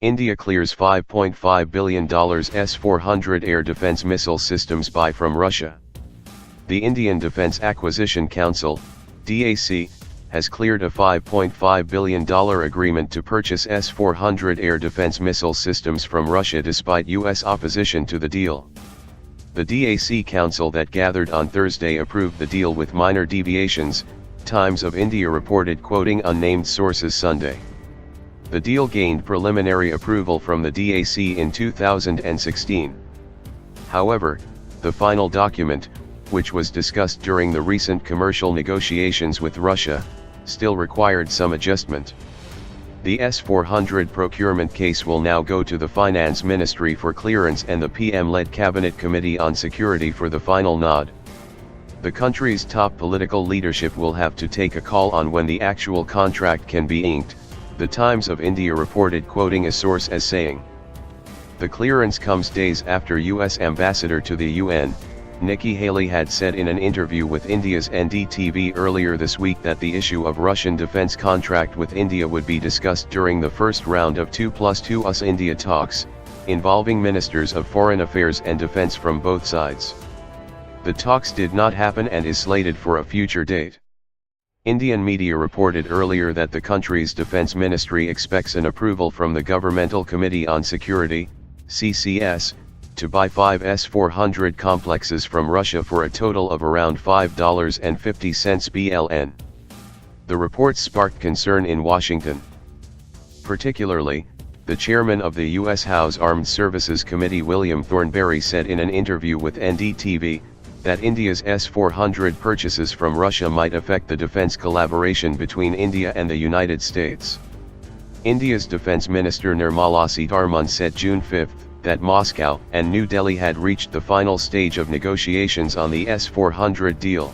India clears $5.5 billion S-400 air defense missile systems buy from Russia. The Indian Defence Acquisition Council, DAC, has cleared a $5.5 billion agreement to purchase S-400 air defense missile systems from Russia despite U.S. opposition to the deal. The DAC Council that gathered on Thursday approved the deal with minor deviations, Times of India reported, quoting unnamed sources Sunday. The deal gained preliminary approval from the DAC in 2016. However, the final document, which was discussed during the recent commercial negotiations with Russia, still required some adjustment. The S-400 procurement case will now go to the Finance Ministry for clearance and the PM-led Cabinet Committee on Security for the final nod. The country's top political leadership will have to take a call on when the actual contract can be inked, the Times of India reported, quoting a source as saying. The clearance comes days after U.S. Ambassador to the UN, Nikki Haley had said in an interview with India's NDTV earlier this week that the issue of Russian defense contract with India would be discussed during the first round of 2+2 US-India talks, involving ministers of foreign affairs and defense from both sides. The talks did not happen and is slated for a future date. Indian media reported earlier that the country's defense ministry expects an approval from the Governmental Committee on Security, CCS, to buy 5 S-400 complexes from Russia for a total of around $5.50 BLN. The reports sparked concern in Washington. Particularly, the chairman of the U.S. House Armed Services Committee, William Thornberry, said in an interview with NDTV, that India's S-400 purchases from Russia might affect the defense collaboration between India and the United States. India's Defense Minister Nirmala Sitharaman said June 5 that Moscow and New Delhi had reached the final stage of negotiations on the S-400 deal.